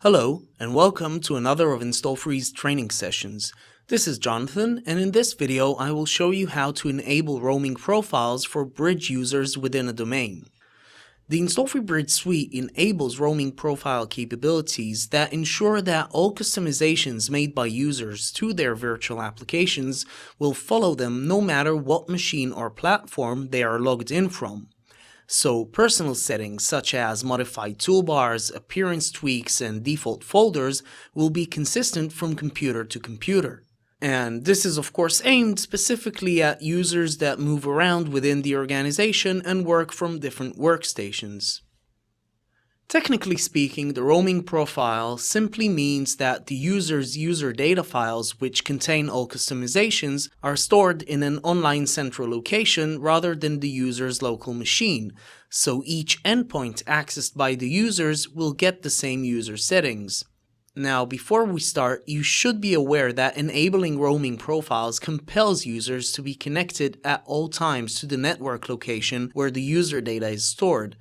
Hello, and welcome to another of InstallFree's training sessions. This is Jonathan, and in this video I will show you how to enable roaming profiles for bridge users within a domain. The InstallFree Bridge Suite enables roaming profile capabilities that ensure that all customizations made by users to their virtual applications will follow them no matter what machine or platform they are logged in from. So personal settings such as modified toolbars, appearance tweaks, and default folders will be consistent from computer to computer. And this is of course aimed specifically at users that move around within the organization and work from different workstations. Technically speaking, the roaming profile simply means that the user's user data files, which contain all customizations, are stored in an online central location rather than the user's local machine, so each endpoint accessed by the users will get the same user settings. Now, before we start, you should be aware that enabling roaming profiles compels users to be connected at all times to the network location where the user data is stored.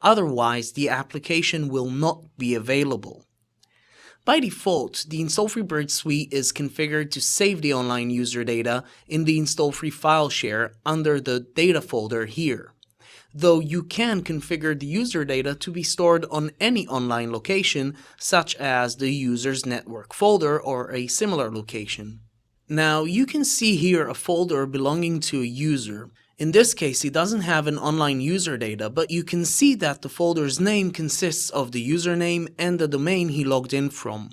Otherwise, the application will not be available. By default, the InstallFree Bridge Suite is configured to save the online user data in the InstallFree file share under the Data folder here, though you can configure the user data to be stored on any online location, such as the user's network folder or a similar location. Now, you can see here a folder belonging to a user. In this case, it doesn't have an online user data, but you can see that the folder's name consists of the username and the domain he logged in from.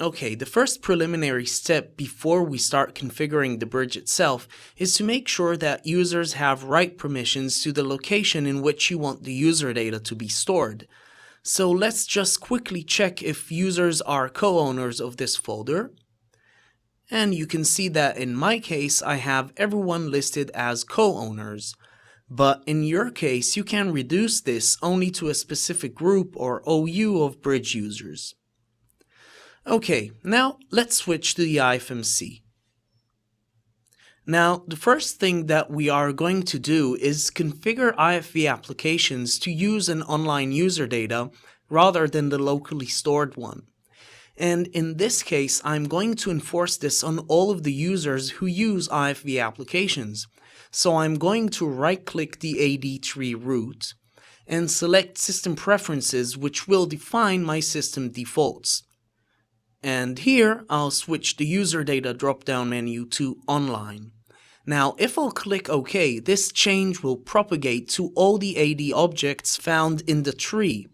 Okay, the first preliminary step before we start configuring the bridge itself is to make sure that users have write permissions to the location in which you want the user data to be stored. So let's just quickly check if users are co-owners of this folder. And you can see that in my case, I have everyone listed as co-owners. But in your case, you can reduce this only to a specific group or OU of bridge users. Okay, now let's switch to the IFMC. Now, the first thing that we are going to do is configure IFV applications to use an online user data rather than the locally stored one. And in this case, I'm going to enforce this on all of the users who use IFV applications. So I'm going to right-click the AD tree root and select System Preferences, which will define my system defaults. And here, I'll switch the user data drop-down menu to Online. Now, if I'll click OK, this change will propagate to all the AD objects found in the tree.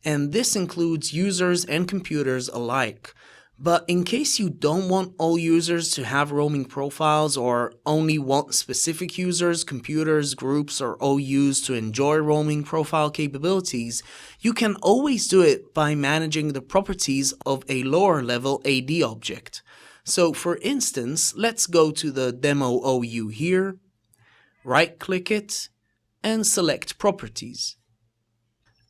And this includes users and computers alike. But in case you don't want all users to have roaming profiles or only want specific users, computers, groups, or OUs to enjoy roaming profile capabilities, you can always do it by managing the properties of a lower level AD object. So for instance, let's go to the demo OU here, right-click it, and select Properties.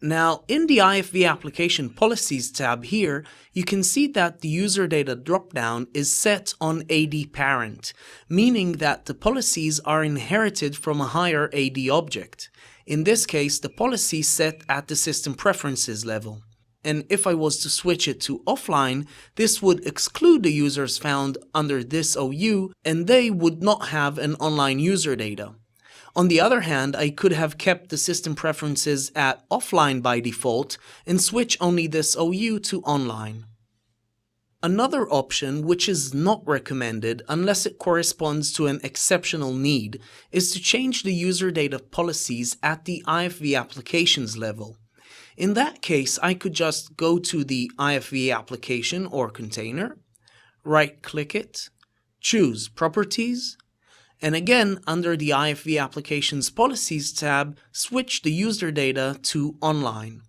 Now, in the IFV Application Policies tab here, you can see that the user data dropdown is set on AD parent, meaning that the policies are inherited from a higher AD object. In this case, the policy is set at the System Preferences level. And if I was to switch it to offline, this would exclude the users found under this OU, and they would not have an online user data. On the other hand, I could have kept the system preferences at offline by default and switch only this OU to online. Another option, which is not recommended unless it corresponds to an exceptional need, is to change the user data policies at the IFV applications level. In that case, I could just go to the IFV application or container, right-click it, choose Properties, and again, under the IFV Applications Policies tab, switch the user data to Online.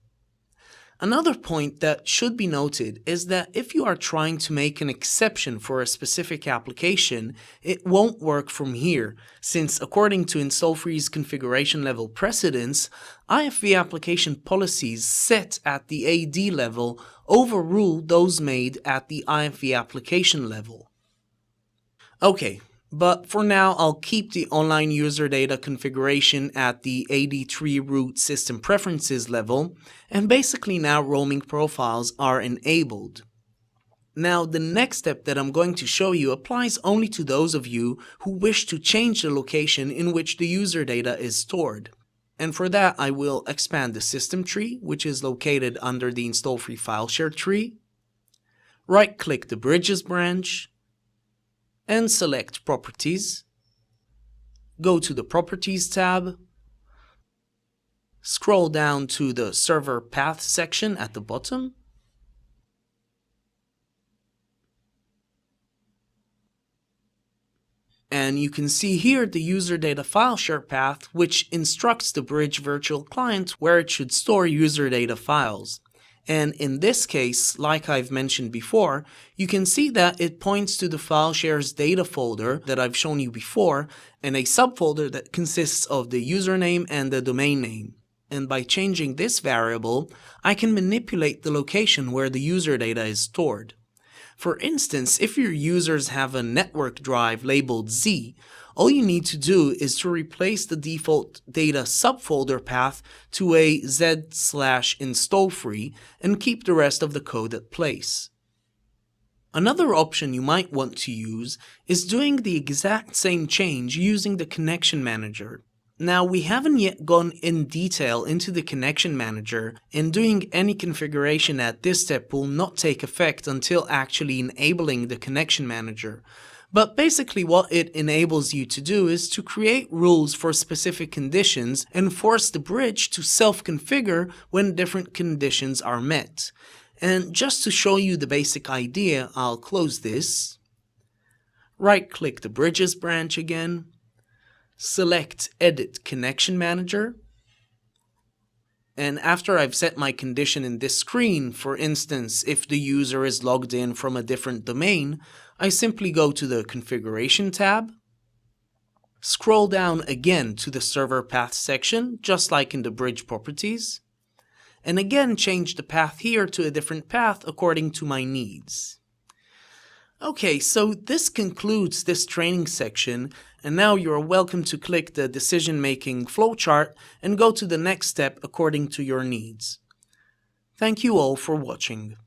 Another point that should be noted is that if you are trying to make an exception for a specific application, it won't work from here, since according to InstallFree's configuration level precedence, IFV application policies set at the AD level overrule those made at the IFV application level. Okay. But for now, I'll keep the online user data configuration at the AD3 root system preferences level, and basically now roaming profiles are enabled. Now, the next step that I'm going to show you applies only to those of you who wish to change the location in which the user data is stored. And for that, I will expand the system tree, which is located under the install free file share tree. Right-click the Bridges branch and select Properties. Go to the Properties tab. Scroll down to the Server Path section at the bottom. And you can see here the user data file share path, which instructs the Bridge virtual client where it should store user data files. And in this case, like I've mentioned before, you can see that it points to the file shares data folder that I've shown you before, and a subfolder that consists of the username and the domain name. And by changing this variable, I can manipulate the location where the user data is stored. For instance, if your users have a network drive labeled Z, all you need to do is to replace the default data subfolder path to a z/install-free and keep the rest of the code at place. Another option you might want to use is doing the exact same change using the connection manager. Now, we haven't yet gone in detail into the connection manager, and doing any configuration at this step will not take effect until actually enabling the connection manager. But basically what it enables you to do is to create rules for specific conditions and force the bridge to self-configure when different conditions are met. And just to show you the basic idea, I'll close this. Right-click the Bridges branch again. Select Edit Connection Manager. And after I've set my condition in this screen, for instance, if the user is logged in from a different domain, I simply go to the Configuration tab, scroll down again to the Server Path section, just like in the Bridge Properties, and again change the path here to a different path according to my needs. Okay, so this concludes this training section, and now you're welcome to click the decision-making flowchart and go to the next step according to your needs. Thank you all for watching.